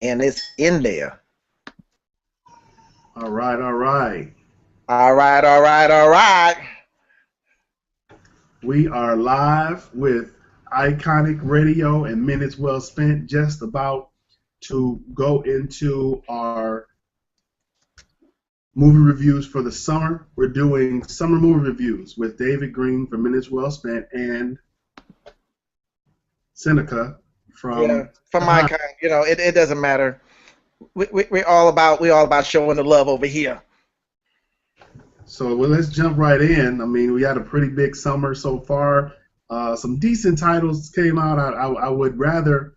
and it's in there. All right, all right. All right, all right, all right. We are live with Iconic Radio and Minutes Well Spent, just about to go into our movie reviews for the summer. We're doing summer movie reviews with David Green from Minutes Well Spent and Seneca Yeah, from for my Behind. kind, it doesn't matter. We're all about showing the love over here. So well, let's jump right in. I mean, we had a pretty big summer so far. Some decent titles came out. I would rather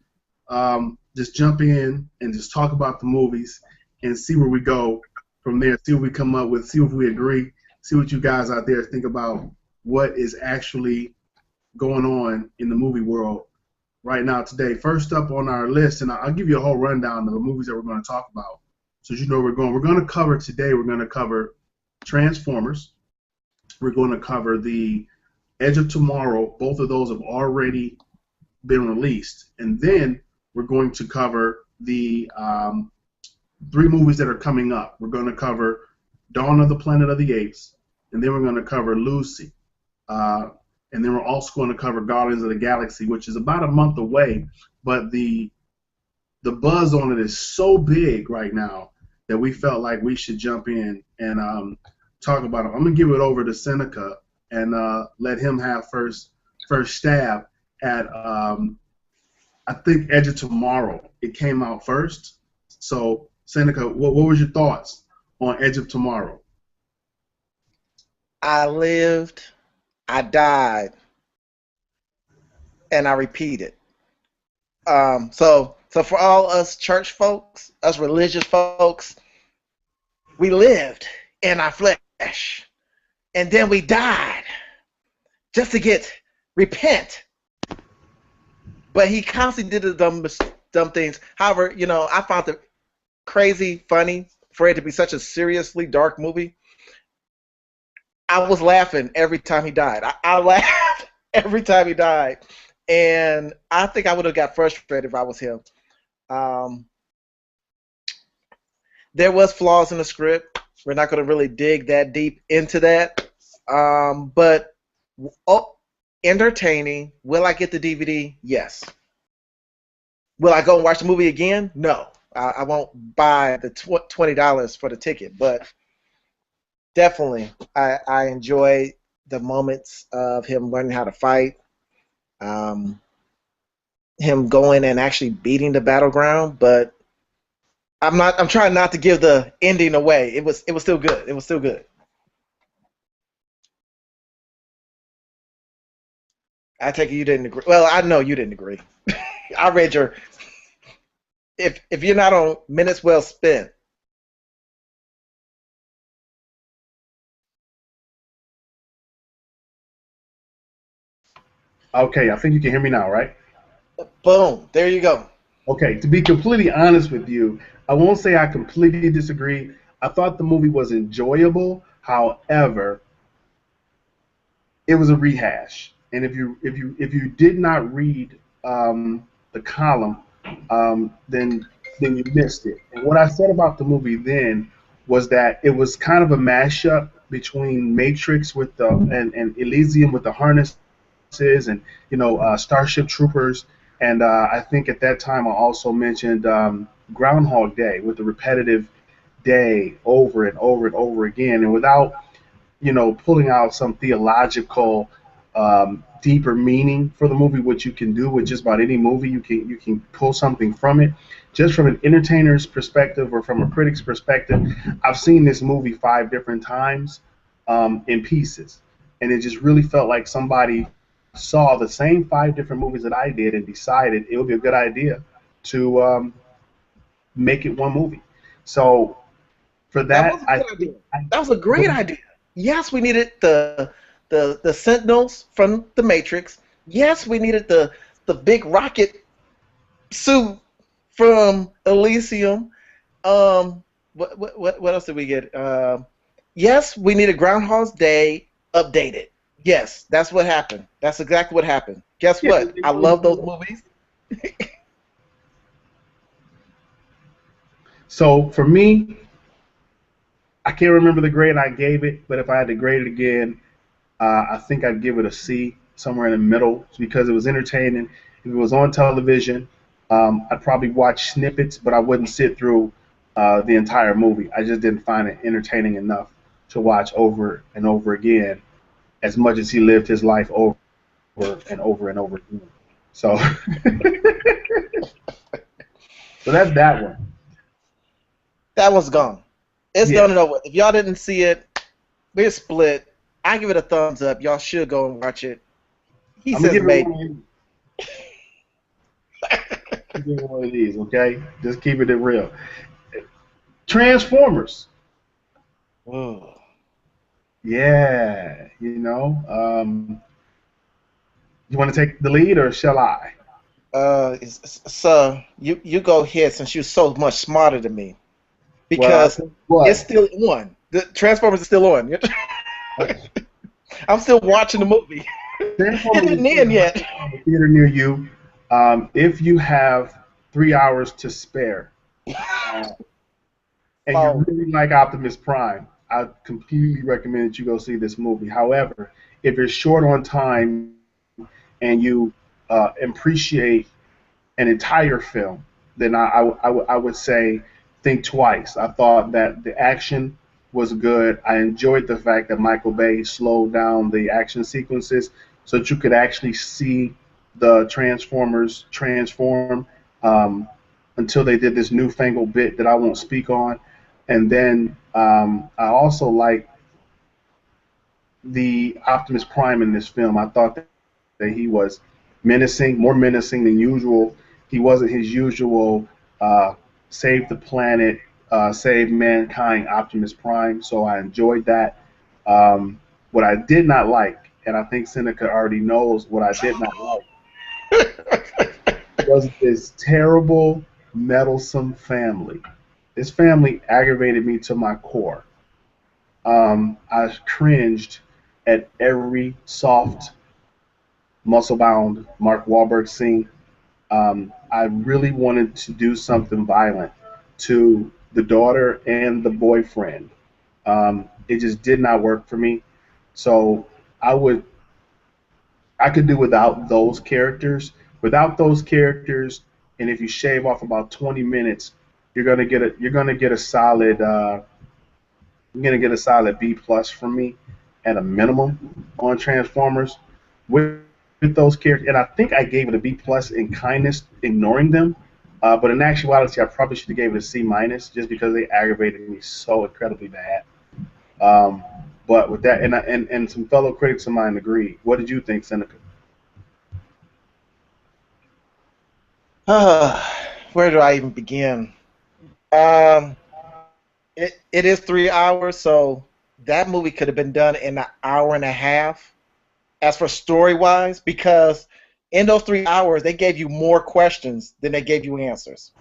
just jump in and just talk about the movies and see where we go from there. See what we come up with. See if we agree. See what you guys out there think about what is actually going on in the movie world right now today. First up on our list, and I'll give you a whole rundown of the movies that we're going to talk about, so you know where we're going. We're going to cover today. We're going to cover Transformers. We're going to cover the Edge of Tomorrow. Both of those have already been released, and then we're going to cover the three movies that are coming up. We're going to cover Dawn of the Planet of the Apes, and then we're going to cover Lucy. Uh, and then we're also going to cover Guardians of the Galaxy, which is about a month away, but the buzz on it is so big right now that we felt like we should jump in and talk about it. I'm gonna give it over to Seneca and let him have first stab at I think Edge of Tomorrow. It came out first. So Seneca, what was your thoughts on Edge of Tomorrow? I lived, I died, and I repeated. So for all us church folks, us religious folks, we lived in our flesh, and then we died just to get repent. But he constantly did the dumb things. However, I found it crazy funny for it to be such a seriously dark movie. I was laughing every time he died. I laughed every time he died, and I think I would have got frustrated if I was him. Um, there was flaws in the script. We're not going to really dig that deep into that, but oh, entertaining. Will I get the DVD? Yes. Will I go and watch the movie again? No. I won't buy the $20 for the ticket, but definitely I enjoy the moments of him learning how to fight, um, him going and actually beating the battleground. But I'm trying not to give the ending away. It was still good. It was still good. I take it you didn't agree. Well, I know you didn't agree. I read your. If you're not on minutes well spent, Okay, I think you can hear me now, right? boom, there you go. Okay, to be completely honest with you, I won't say I completely disagree. I thought the movie was enjoyable. However, it was a rehash. And if you did not read the column, then you missed it. And what I said about the movie then was that it was kind of a mashup between Matrix with the and Elysium with the harnesses and Starship Troopers. And I think at that time I also mentioned Groundhog Day with the repetitive day over and over and over again, and without pulling out some theological, deeper meaning for the movie, which you can do with just about any movie. You can pull something from it, just from an entertainer's perspective or from a critic's perspective. I've seen this movie 5 different times in pieces, and it just really felt like somebody saw the same 5 different movies that I did and decided it would be a good idea to make it one movie. So for That that, was a I good think idea. That was a great idea. Yes, we needed the Sentinels from the Matrix. Yes, we needed the big rocket suit from Elysium. What else did we get? Yes, we needed Groundhog's Day updated. Yes, that's what happened. That's exactly what happened. Guess yeah, what? I love those movies. So for me, I can't remember the grade I gave it, but if I had to grade it again, I think I'd give it a C, somewhere in the middle, because it was entertaining. If it was on television, I'd probably watch snippets, but I wouldn't sit through the entire movie. I just didn't find it entertaining enough to watch over and over again, as much as he lived his life over and over and over again. So, so that's that one. That one's gone. It's Yeah, done and over. If y'all didn't see it, we're split. I give it a thumbs up. Y'all should go and watch it. He I'm gonna says give it maybe. one. Give it one of these, okay? Just keep it real. Transformers. Ooh. Yeah, you want to take the lead or shall I? So you go ahead since you're so much smarter than me Well, I because think it's what? still on. The Transformers is still on. I'm still watching the movie. It Transformers is didn't end still yet. in the theater near you. If you have 3 hours to spare, uh, and you Oh, really like Optimus Prime, I completely recommend that you go see this movie. However, if you're short on time and you appreciate an entire film, then I would say think twice. I thought that the action was good. I enjoyed the fact that Michael Bay slowed down the action sequences so that you could actually see the Transformers transform um, until they did this newfangled bit that I won't speak on. And then I also like the Optimus Prime in this film. I thought that he was menacing, more menacing than usual. He wasn't his usual uh, save the planet, save mankind Optimus Prime. So I enjoyed that. What I did not like, and I think Seneca already knows what I did not like, was this terrible, meddlesome family. This family aggravated me to my core. I cringed at every soft, muscle-bound Mark Wahlberg scene. I really wanted to do something violent to the daughter and the boyfriend. It just did not work for me. So I would I could do without those characters. Without those characters, and if you shave off about 20 minutes, you're gonna get a solid you're gonna get a solid B plus from me at a minimum on Transformers with those characters. And I think I gave it a B plus in kindness, ignoring them. But in actuality, I probably should have gave it a C minus just because they aggravated me so incredibly bad. Um, but with that, and some fellow critics of mine agree. What did you think, Seneca? where do I even begin? Um, it is 3 hours, so that movie could have been done in an hour and a half. As for story wise, because in those 3 hours they gave you more questions than they gave you answers.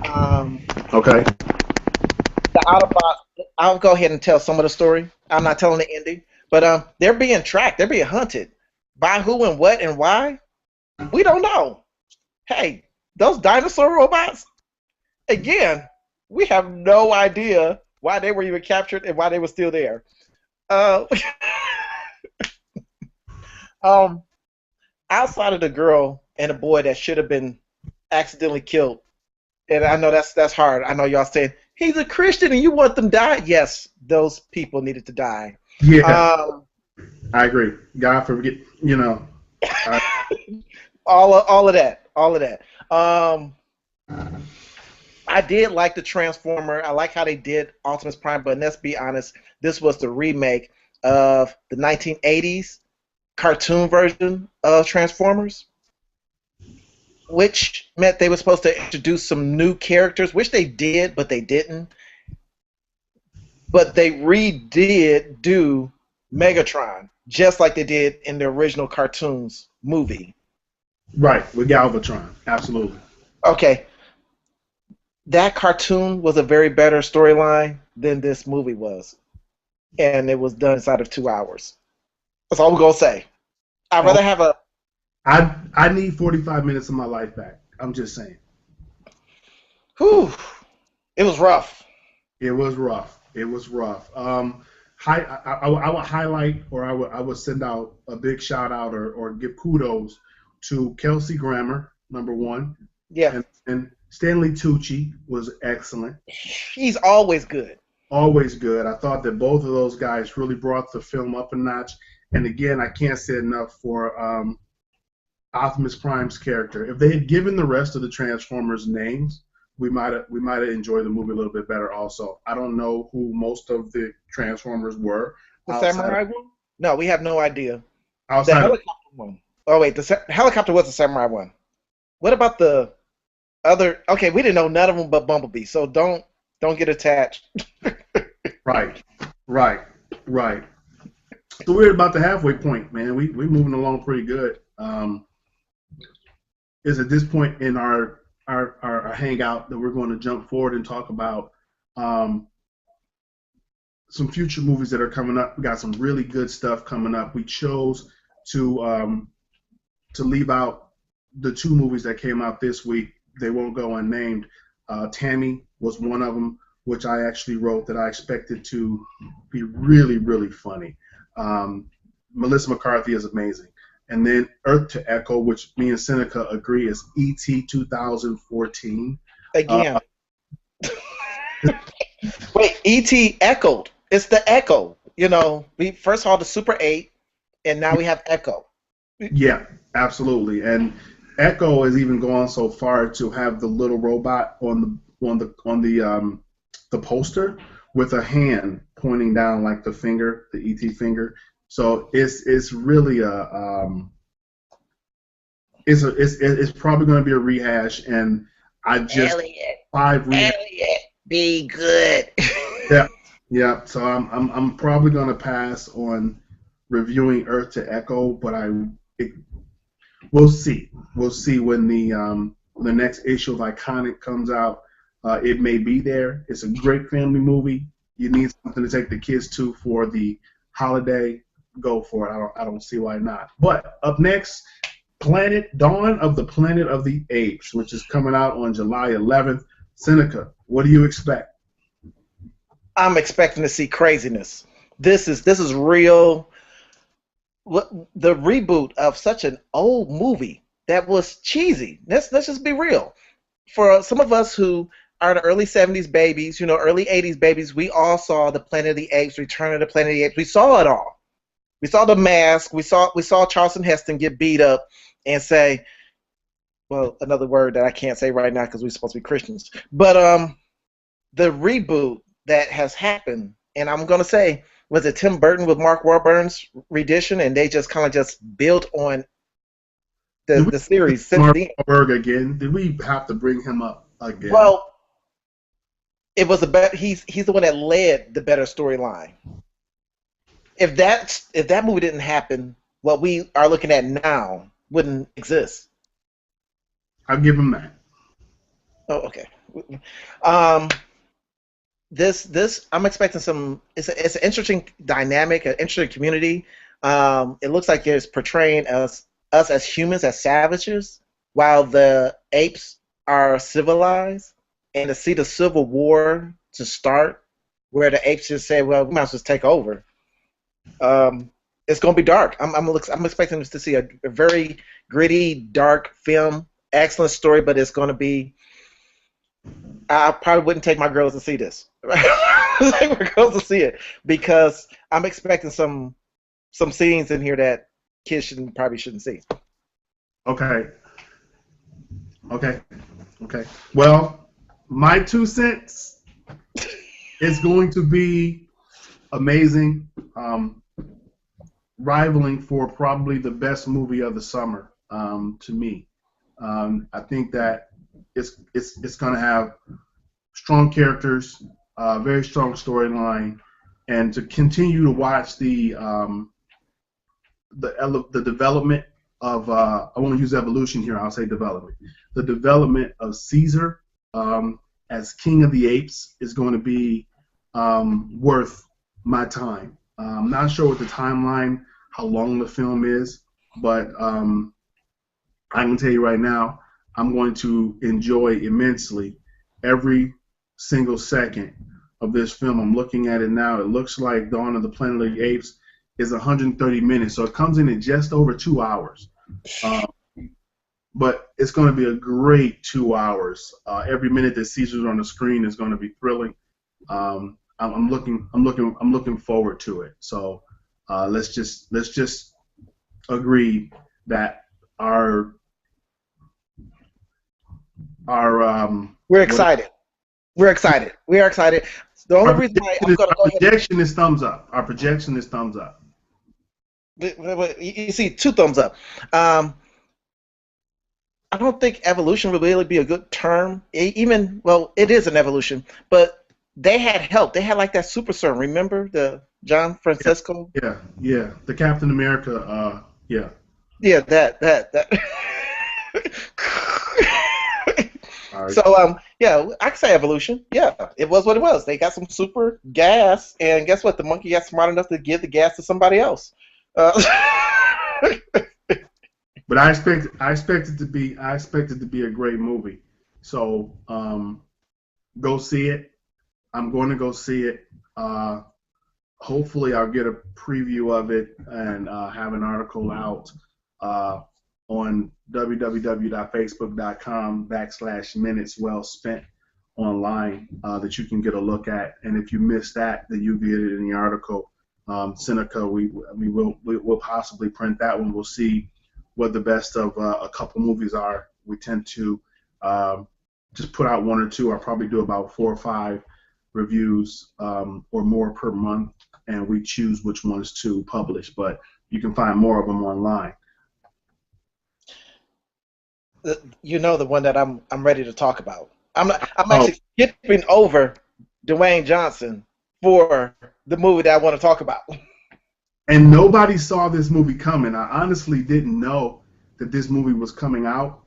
Um, Okay. the Autobots. I'll go ahead and tell some of the story. I'm not telling the ending, but they're being tracked. They're being hunted by who and what and why. We don't know. Hey, those dinosaur robots. Again, we have no idea why they were even captured and why they were still there. Uh, um, outside of the girl and the boy that should have been accidentally killed, and I know that's hard. I know y'all saying he's a Christian and you want them to die. Yes, those people needed to die. Yeah, Um, I agree. God forget, I, all of that. I did like the Transformer. I like how they did Optimus Prime, but let's be honest, this was the remake of the 1980s cartoon version of Transformers, which meant they were supposed to introduce some new characters, which they did, but they didn't. But they redid do Megatron, just like they did in the original cartoons movie. right, with Galvatron, absolutely. Okay, that cartoon was a very better storyline than this movie was, and it was done inside of 2 hours. That's all we're gonna say. I'd Oh, rather have a I need 45 minutes of my life back. I'm just saying. Whew, it was rough. It was rough. It was rough. I would highlight, or I would send out a big shout out, or give kudos to Kelsey Grammer, number one, Yeah, and Stanley Tucci was excellent. he's always good. Always good. I thought that both of those guys really brought the film up a notch. And again, I can't say enough for Optimus Prime's character. If they had given the rest of the Transformers names, we might have enjoyed the movie a little bit better. Also, I don't know who most of the Transformers were The outside samurai one? No, we have no idea. The outside of helicopter one. Oh wait, helicopter was the samurai one. What about the other? Okay, we didn't know none of them but Bumblebee, so don't get attached. right, right, right. So we're about the halfway point, man. We're moving along pretty good. Is at this point in our hangout that we're going to jump forward and talk about some future movies that are coming up. We got some really good stuff coming up. We chose to leave out the two movies that came out this week. They won't go unnamed. Tammy was one of them, which I actually wrote that I expected to be really, really funny. Melissa McCarthy is amazing. And then Earth to Echo, which me and Seneca agree is E.T. 2014. Again. Wait, E.T. echoed. It's the Echo. You know, we first saw the Super 8, and now we have Echo. Yeah, absolutely. And Echo has even gone so far to have the little robot on the poster with a hand pointing down like the finger, the ET finger. So it's really it's probably going to be a rehash, and I just Elliot, be good. yeah. So I'm probably going to pass on reviewing Earth to Echo, but we'll see. We'll see when the next issue of Iconic comes out. It may be there. It's a great family movie. You need something to take the kids to for the holiday. Go for it. I don't see why not. But up next, Dawn of the Planet of the Apes, which is coming out on July 11th. Seneca, what do you expect? I'm expecting to see craziness. This is real. The reboot of such an old movie that was cheesy. Let's just be real. For some of us who are the early 70s babies, early 80s babies, we all saw the Planet of the Apes, Return of the Planet of the Apes. We saw it all. We saw The Mask. We saw Charlton Heston get beat up and say, well, another word that I can't say right now because we're supposed to be Christians. But the reboot that has happened, and I'm gonna say, was it Tim Burton with Mark Wahlberg's rendition, and they just kind of just built on the series since Mark then. Wahlberg again. Did we have to bring him up again? Well, it was he's the one that led the better storyline. If that movie didn't happen, what we are looking at now wouldn't exist. I'll give him that. Oh, okay. This I'm expecting some. It's an interesting dynamic, an interesting community. It looks like it's portraying us as humans, as savages, while the apes are civilized. And to see the Civil War to start, where the apes just say, "Well, we might as well just take over." It's going to be dark. I'm expecting us to see a very gritty, dark film. Excellent story, but it's going to be. I probably wouldn't take my girls to see this. Take my girls to see it because I'm expecting some scenes in here that kids probably shouldn't see. Okay. Well, my 2 cents is going to be amazing, rivaling for probably the best movie of the summer to me. I think that it's going to have strong characters, very strong storyline, and to continue to watch the development of I won't use evolution here. I'll say development. The development of Caesar as King of the Apes is going to be worth my time. I'm not sure what the timeline, how long the film is, but I can tell you right now, I'm going to enjoy immensely every single second of this film. I'm looking at it now. It looks like Dawn of the Planet of the Apes is 130 minutes, so it comes in at just over 2 hours. But it's going to be a great 2 hours. Every minute that Caesar's on the screen is going to be thrilling. I'm looking forward to it. So let's just agree that our we're excited. We're excited. We are excited. The only reason why I'm going to go ahead. Our projection is thumbs up. Our projection is thumbs up. You see, 2 thumbs up. I don't think evolution would really be a good term. Even, well, it is an evolution, but they had help. They had like that super serum. Remember the John Francisco? Yeah. The Captain America. Yeah. Yeah, that. All right. So, yeah, I can say evolution. Yeah, it was what it was. They got some super gas, and guess what? The monkey got smart enough to give the gas to somebody else. But I expect it to be a great movie. So go see it. I'm going to go see it. Hopefully, I'll get a preview of it and have an article out on www.facebook.com/minutes well spent online that you can get a look at. And if you missed that, then you get it in the article. Seneca, we'll possibly print that one. We'll see what the best of a couple movies are. We tend to just put out 1 or 2. I'll probably do about 4 or 5 reviews or more per month, and we choose which ones to publish. But you can find more of them online. You know the one that I'm ready to talk about. I'm actually skipping over Dwayne Johnson for the movie that I want to talk about. And nobody saw this movie coming. I honestly didn't know that this movie was coming out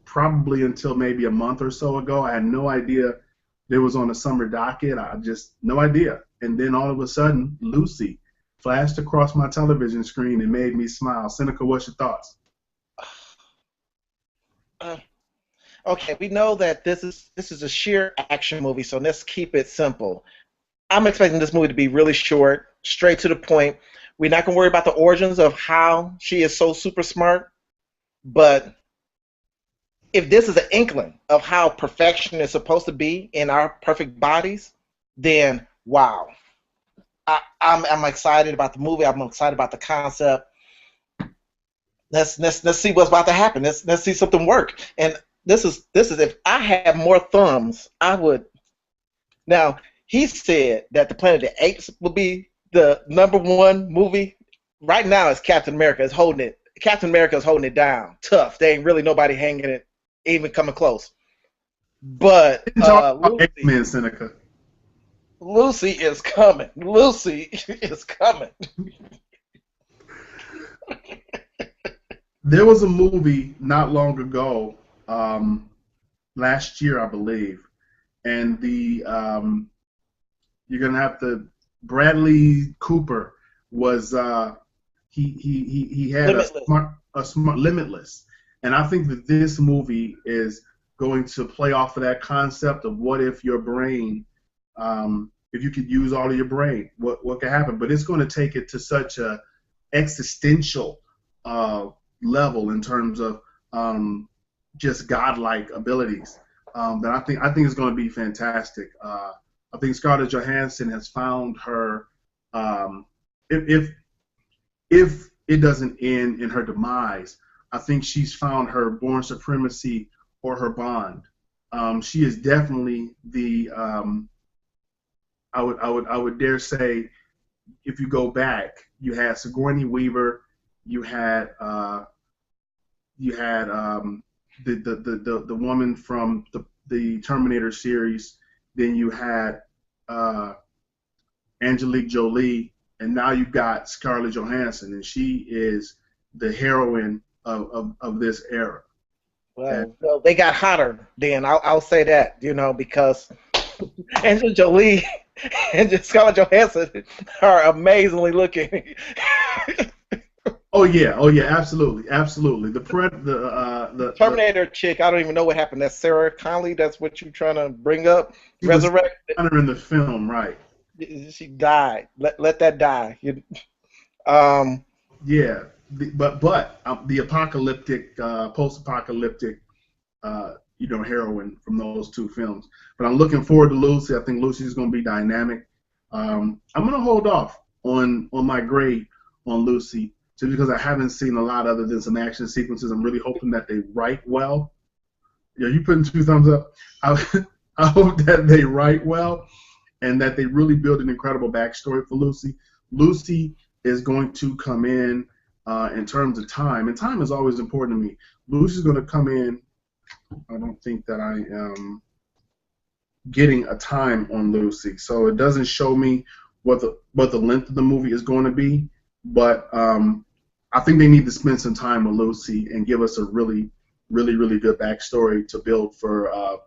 probably until maybe a month or so ago. I had no idea it was on the summer docket. No idea. And then all of a sudden, Lucy flashed across my television screen and made me smile. Seneca, what's your thoughts? Okay, we know that this is a sheer action movie, so let's keep it simple. I'm expecting this movie to be really short, straight to the point. We're not going to worry about the origins of how she is so super smart, but if this is an inkling of how perfection is supposed to be in our perfect bodies, then wow. I'm excited about the movie. I'm excited about the concept. Let's see what's about to happen. Let's see something work. And this is if I had more thumbs, I would. Now he said that the Planet of the Apes will be the #1 movie. Right now, it's Captain America is holding it. Captain America is holding it down. Tough. There ain't really nobody hanging it, even coming close. But X-Men, Seneca. Lucy is coming. Lucy is coming. There was a movie not long ago, last year I believe, and the you're gonna have to. Bradley Cooper was he had a smart Limitless, and I think that this movie is going to play off of that concept of what if your brain, if you could use all of your brain, what could happen? But it's going to take it to such a existential level in terms of just godlike abilities that I think it's going to be fantastic. I think Scarlett Johansson has found her. If it doesn't end in her demise, I think she's found her Bourne Supremacy or her Bond. She is definitely the. I would dare say, if you go back, you had Sigourney Weaver, you had the woman from the Terminator series. Then you had Angelique Jolie, and now you've got Scarlett Johansson, and she is the heroine of this era. Well, they got hotter then. I'll say that, because Angelique Jolie and Scarlett Johansson are amazingly looking. Oh yeah, absolutely, absolutely. The Terminator chick, I don't even know what happened. That's Sarah Connolly. That's what you're trying to bring up. she was Resurrect. in the film, right? She died. Let that die. Um. Yeah, the apocalyptic, post-apocalyptic, heroine from those two films. But I'm looking forward to Lucy. I think Lucy's going to be dynamic. I'm going to hold off on my grade on Lucy just because I haven't seen a lot other than some action sequences. I'm really hoping that they write well. Yeah, you putting two thumbs up. I, I hope that they write well and that they really build an incredible backstory for Lucy. Lucy is going to come in terms of time, and time is always important to me. Lucy's going to come in. I don't think that I am getting a time on Lucy, so it doesn't show me what the length of the movie is going to be. But I think they need to spend some time with Lucy and give us a really, really, really good backstory to build for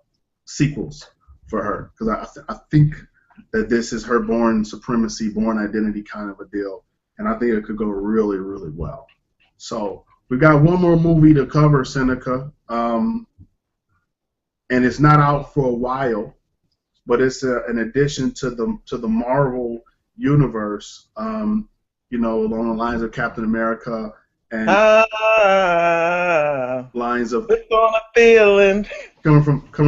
sequels for her, because I think that this is her born supremacy, born identity kind of a deal, and I think it could go really, really well. So we got one more movie to cover, Seneca, and it's not out for a while, but it's an addition to the Marvel universe. Along the lines of Captain America and lines of It's on a feeling. coming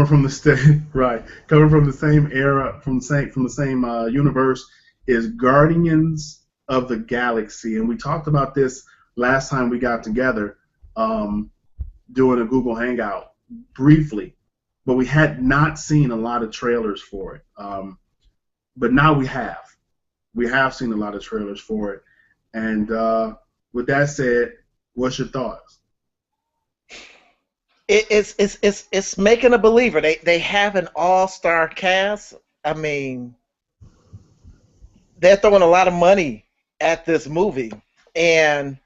from the same right, coming from the same era, from the same universe, is Guardians of the Galaxy, and we talked about this last time we got together, doing a Google Hangout briefly, but we had not seen a lot of trailers for it. But now we have. We have seen a lot of trailers for it, and with that said, what's your thoughts? It's making a believer. They have an all-star cast. I mean, they're throwing a lot of money at this movie, and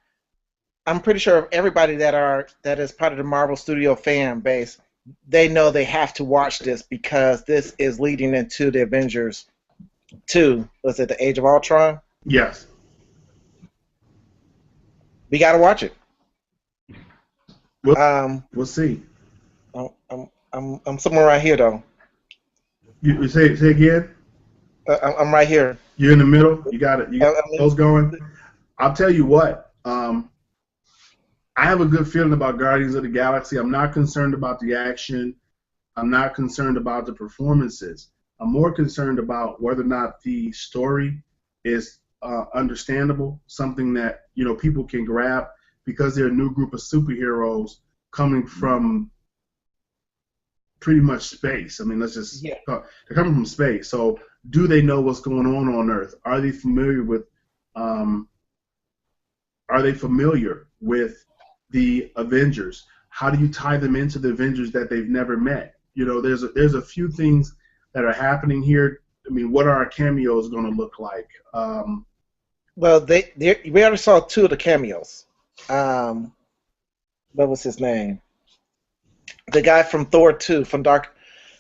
I'm pretty sure everybody that is part of the Marvel Studio fan base, they know they have to watch this because this is leading into the Avengers 2. Was it the Age of Ultron? Yes. We got to watch it. We'll see. I'm somewhere right here though. You say again? I'm right here. You're in the middle. You got it. You got those going. I'll tell you what. I have a good feeling about Guardians of the Galaxy. I'm not concerned about the action. I'm not concerned about the performances. I'm more concerned about whether or not the story is understandable, something that people can grab, because they're a new group of superheroes coming from pretty much space. I mean, let's just talk. They're coming from space. So do they know what's going on Earth? Are they familiar with the Avengers? How do you tie them into the Avengers that they've never met? There's a few things that are happening here. I mean, what are our cameos going to look like? Well, we already saw 2 of the cameos. What was his name? The guy from Thor 2, from Dark,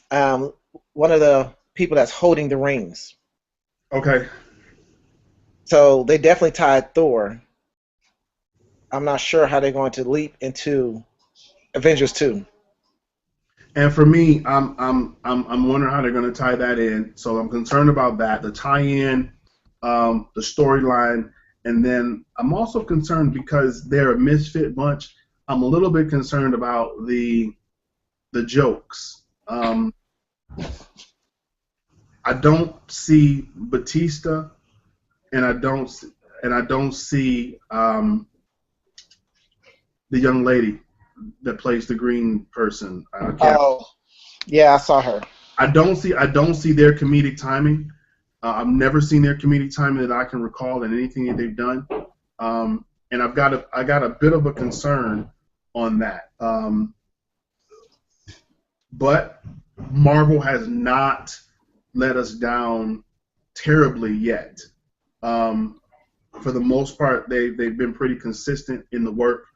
one of the people that's holding the rings. Okay. So they definitely tied Thor. I'm not sure how they're going to leap into Avengers 2. And for me, I'm wondering how they're going to tie that in. So I'm concerned about that, the tie-in, the storyline, and then I'm also concerned because they're a misfit bunch. I'm a little bit concerned about the jokes. I don't see Batista, and I don't see the young lady that plays the green person. Yeah, I saw her. I don't see their comedic timing. I've never seen their comedic timing that I can recall in anything that they've done, and I got a bit of a concern on that. But Marvel has not let us down terribly yet. For the most part, they've been pretty consistent in the work.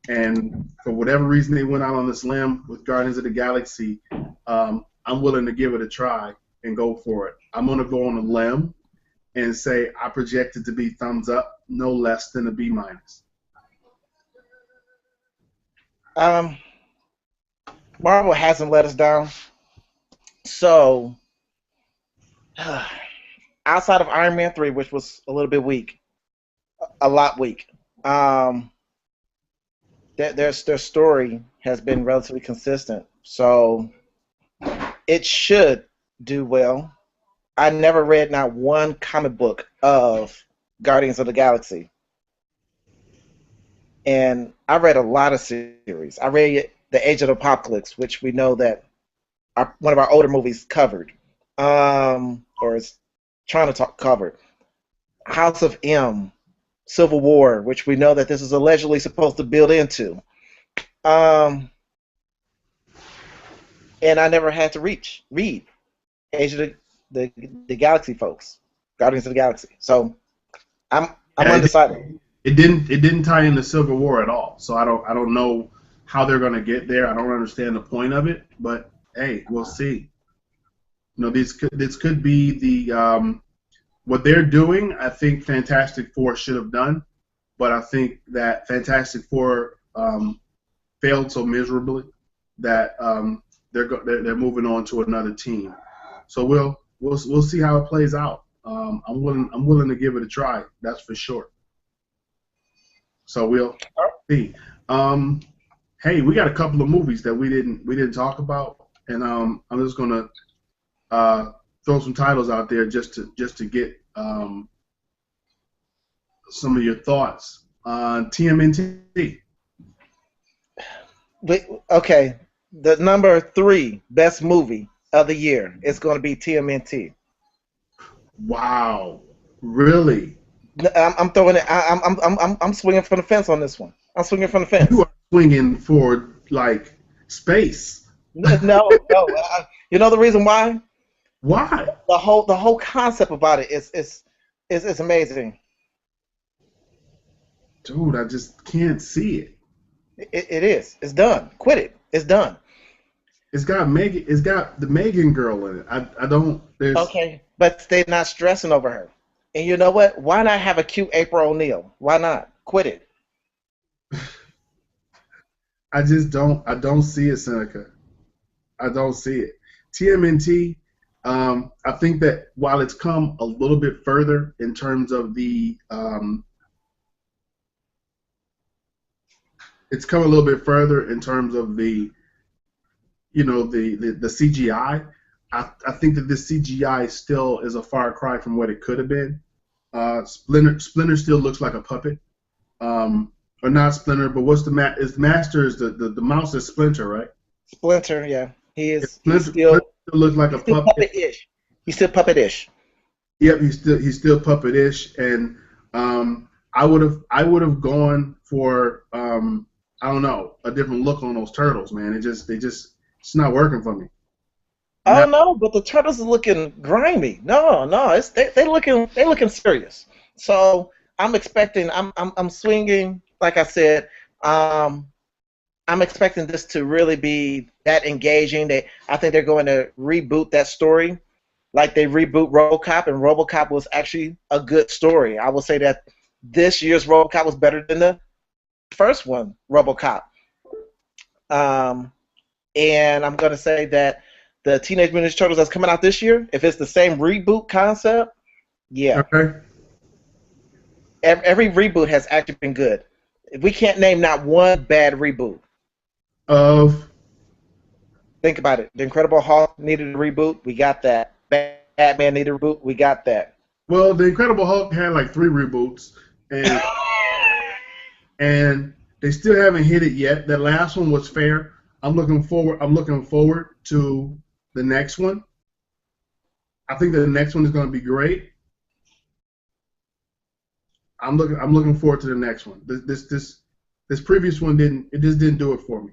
And for whatever reason they went out on this limb with Guardians of the Galaxy, I'm willing to give it a try and go for it. I'm going to go on a limb and say I project it to be thumbs up, no less than a B-. Um, Marvel hasn't let us down. So, outside of Iron Man 3, which was a little bit weak, a lot weak, um, their story has been relatively consistent. So, it should do well. I never read not one comic book of Guardians of the Galaxy. And I read a lot of series. I read The Age of Apocalypse, which we know that one of our older movies covered, or is trying to talk covered. House of M, Civil War, which we know that this is allegedly supposed to build into. Um, and I never had to read Age of the Galaxy folks, Guardians of the Galaxy. So I'm Yeah, undecided. it didn't tie into Civil War at all. So I don't know how they're gonna get there. I don't understand the point of it. But hey, we'll see. This could be the what they're doing. I think Fantastic Four should have done, but I think that Fantastic Four failed so miserably that they're moving on to another team. So we'll see how it plays out. I'm willing to give it a try. That's for sure. So we'll see. Um, hey, we got a couple of movies that we didn't talk about, and I'm just gonna throw some titles out there just to get some of your thoughts on TMNT. Okay, the number 3 best movie of the year is going to be TMNT. Wow, really? I'm throwing it. I'm swinging from the fence on this one. I'm swinging from the You fence. are swinging for like space. No, no. You know the reason why? Why? The whole concept about it is amazing. Dude, I just can't see it. It is. It's done. Quit it. It's done. It's got the Megan girl in it. I don't there's Okay, but they're not stressing over her. And you know what? Why not have a cute April O'Neil? Why not? Quit it. I don't see it, Seneca. I don't see it. TMNT, I think that while it's come a little bit further in terms of it's come a little bit further in terms of the CGI. I think that this CGI still is a far cry from what it could have been. Splinter still looks like a puppet. Or not Splinter, but what's is Master is the mouse is Splinter, right? Splinter, yeah. He Yeah, is he's Splinter still looks like a he's still puppet. puppet-ish. He's still puppet-ish. Yep, he's still puppet-ish, and I would have gone for I don't know, a different look on those turtles, man. It's not working for me. Oh Now, no, but the turtles are looking grimy. No, no, they looking serious. So I'm expecting. I'm swinging. Like I said, um, I'm expecting this to really be that engaging. I think they're going to reboot that story, like they reboot RoboCop, and RoboCop was actually a good story. I will say that this year's RoboCop was better than the first one, RoboCop. Um, and I'm going to say that the Teenage Mutant Ninja Turtles that's coming out this year, if it's the same reboot concept, yeah, okay. every reboot has actually been good. We can't name not one bad reboot. Of Think about it. The Incredible Hulk needed a reboot. We got that. Batman needed a reboot. We got that. well, the Incredible Hulk had like 3 reboots, and and they still haven't hit it yet. That last one was fair. I'm looking forward to the next one. I think that the next one is going to be great. I'm looking forward to the next one. This previous one didn't do it for me.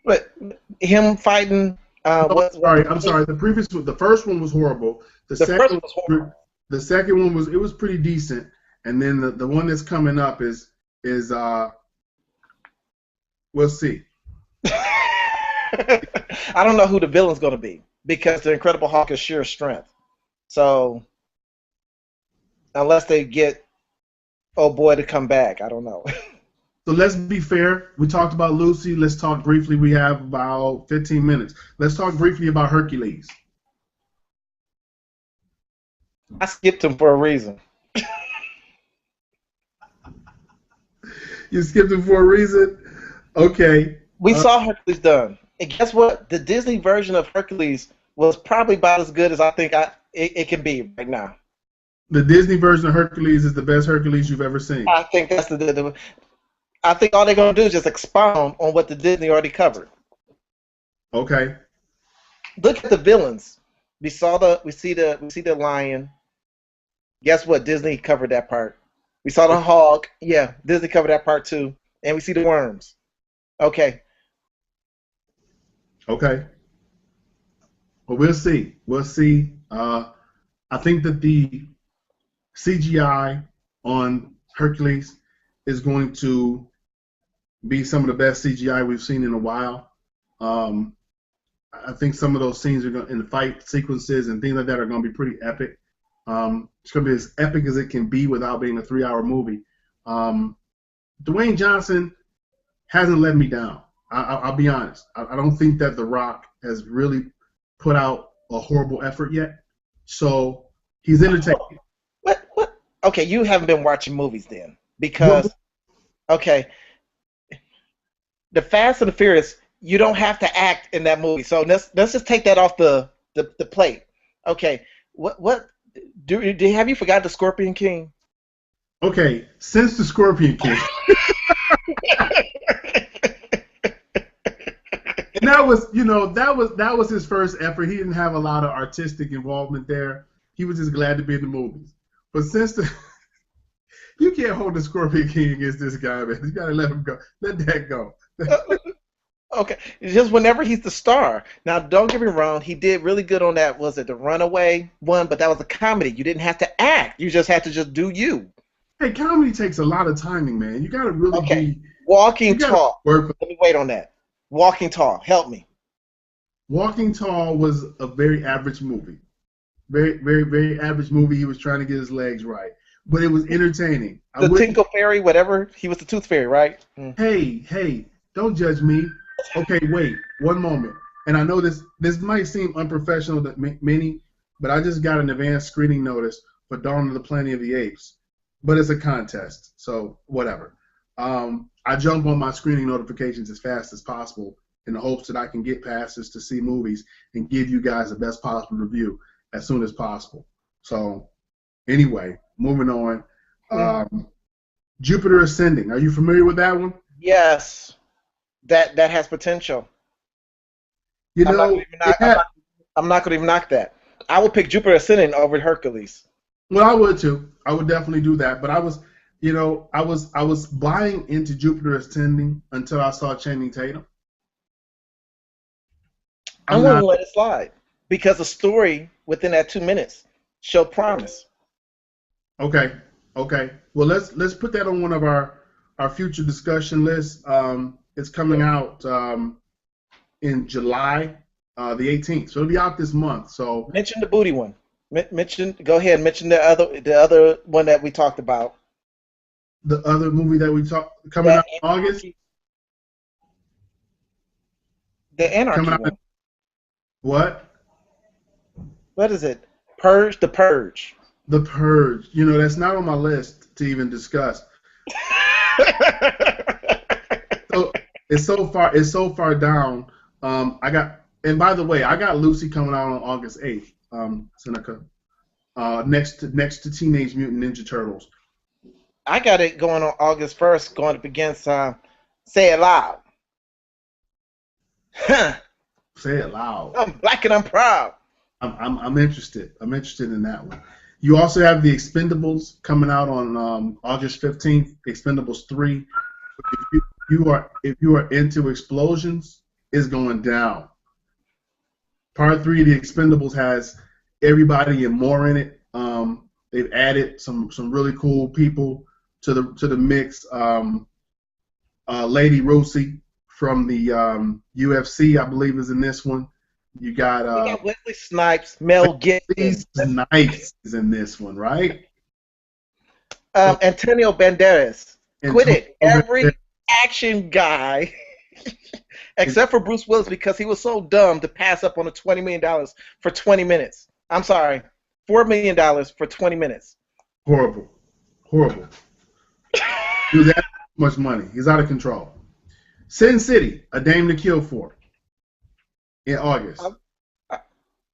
But him fighting. Oh, I'm sorry. The first one was horrible. The The first second one was horrible. the second one was pretty decent, and then the one that's coming up is we'll see. I don't know who the villain's going to be because the Incredible Hulk is sheer strength. So unless they get oh boy to come back, I don't know. So let's be fair. We talked about Lucy. Let's talk briefly. We have about 15 minutes. Let's talk briefly about Hercules. I skipped him for a reason. You skipped it for a reason? Okay. We saw Hercules done. And guess what? The Disney version of Hercules was probably about as good as I think it can be right now. The Disney version of Hercules is the best Hercules you've ever seen. I think that's I think all they're gonna do is just expound on what the Disney already covered. Okay. Look at the villains. We see the lion. Guess what? Disney covered that part. We saw the hog. Yeah, Disney covered that part too. And we see the worms. Okay. Okay. Well, we'll see. We'll see. I think that the CGI on Hercules is going to be some of the best CGI we've seen in a while. I think some of those scenes are going in the fight sequences and things like that are going to be pretty epic. It's going to be as epic as it can be without being a 3-hour movie. Dwayne Johnson hasn't let me down. I'll be honest. I don't think that The Rock has really put out a horrible effort yet. So he's entertaining. What? Okay, you haven't been watching movies then, because okay, the Fast and the Furious, you don't have to act in that movie. So let's just take that off the plate. Okay, what have you forgot the Scorpion King? Okay, since the Scorpion King. And that was his first effort. He didn't have a lot of artistic involvement there. He was just glad to be in the movies. But since you can't hold the Scorpion King against this guy, man. You gotta let him go. Let that go. Okay, just whenever he's the star. Now, don't get me wrong. He did really good on that. Was it the Runaway one? But that was a comedy. You didn't have to act. You just had to just do you. Hey, comedy takes a lot of timing, man. You gotta really be. Walking Tall. Let me wait on that. Walking Tall. Help me. Walking Tall was a very average movie. Very, very, very average movie. He was trying to get his legs right, but it was entertaining. The Tinkle Fairy, whatever. He was the Tooth Fairy, right? Hey, don't judge me. Okay, wait, one moment. And I know this might seem unprofessional to many, but I just got an advanced screening notice for Dawn of the Planet of the Apes. But it's a contest, so whatever. I jump on my screening notifications as fast as possible in the hopes that I can get passes to see movies and give you guys the best possible review as soon as possible. So, anyway, moving on. Jupiter Ascending. Are you familiar with that one? Yes. That has potential. You know, I'm not going to even knock that. I would pick Jupiter Ascending over Hercules. Well, I would too. I would definitely do that. But I was buying into Jupiter Ascending until I saw Channing Tatum. I'm going to let it slide because the story within that 2 minutes showed promise. Okay. Well, let's put that on one of our future discussion lists. It's coming out in July the 18th, so it'll be out this month. So mention the booty one. Go ahead. Mention the other one that we talked about. The other movie that we talked coming out in August. The Anarchy one. What? What is it? Purge. The Purge. The Purge. You know, that's not on my list to even discuss. So it's so far down. And by the way, I got Lucy coming out on August 8th. Seneca. Next to Teenage Mutant Ninja Turtles. I got it going on August 1st, going up against Say It Loud. Huh. Say It Loud. I'm black and I'm proud. I'm interested. I'm interested in that one. You also have the Expendables coming out on August 15th. Expendables 3. If you are into explosions, it's going down. Part 3 of the Expendables has everybody and more in it. They've added some really cool people to the mix. Lady Rousey from the UFC, I believe, is in this one. You got Wesley Snipes, Mel Gibson. Snipes is in this one, right? Antonio Banderas. Quit it. action guy, except for Bruce Willis because he was so dumb to pass up on the $20 million for 20 minutes. I'm sorry, $4 million for 20 minutes. Horrible. Horrible. He was asking too much money. He's out of control. Sin City, A Dame to Kill For, in August.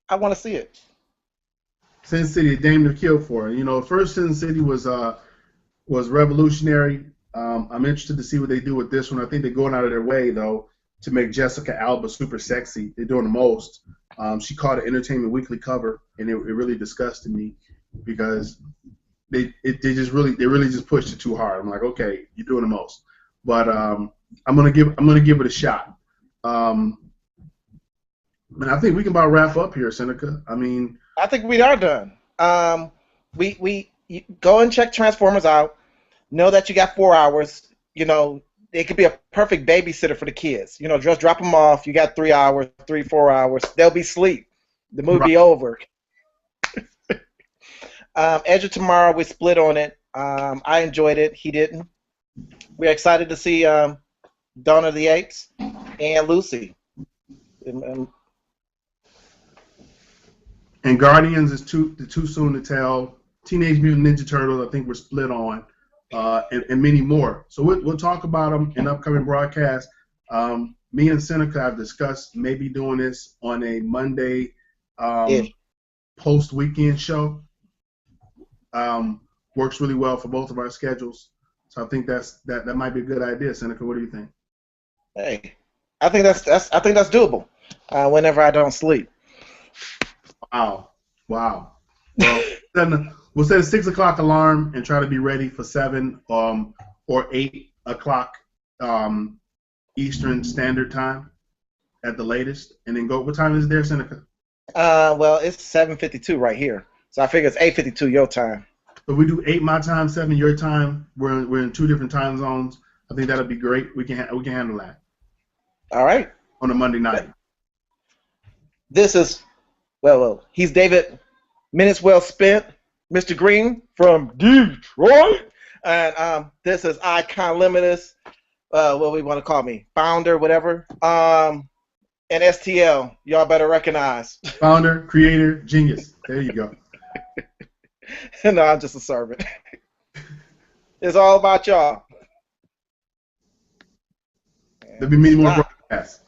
I want to see it. Sin City, A Dame to Kill For. You know, first Sin City was revolutionary. I'm interested to see what they do with this one. I think they're going out of their way, though, to make Jessica Alba super sexy. They're doing the most. She caught an Entertainment Weekly cover, and it really disgusted me because they really just pushed it too hard. I'm like, okay, you're doing the most, but I'm gonna give it a shot. And I think we can about wrap up here, Seneca. I mean, I think we are done. We go and check Transformers out. Know that you got 4 hours. You know, it could be a perfect babysitter for the kids. You know, just drop them off. You got 3 hours, 4 hours. They'll be asleep. The movie be over. Edge of Tomorrow, we split on it. I enjoyed it. He didn't. We're excited to see Dawn of the Apes and Lucy. And Guardians is too soon to tell. Teenage Mutant Ninja Turtles, I think we're split on, and many more. So we'll talk about them in upcoming broadcasts. Me and Seneca have discussed maybe doing this on a Monday post-weekend show. Works really well for both of our schedules. So I think that might be a good idea, Seneca. What do you think? Hey, I think that's doable. Whenever I don't sleep. Wow. Well, we'll set a 6 o'clock alarm and try to be ready for 7 or 8 o'clock Eastern Standard Time at the latest, and then go. What time is there, Seneca? Well, it's 7:52 right here, so I figure it's 8:52 your time. So we do 8 my time, 7 your time. We're in 2 different time zones. I think that'll be great. We can handle that. All right. On a Monday night. This is he's David. Minutes well spent, Mr. Green from Detroit, and this is Icon Limitless. What we want to call me, founder, whatever. And STL, y'all better recognize. Founder, creator, genius. There you go. No, I'm just a servant. It's all about y'all. There'll be many more broadcasts.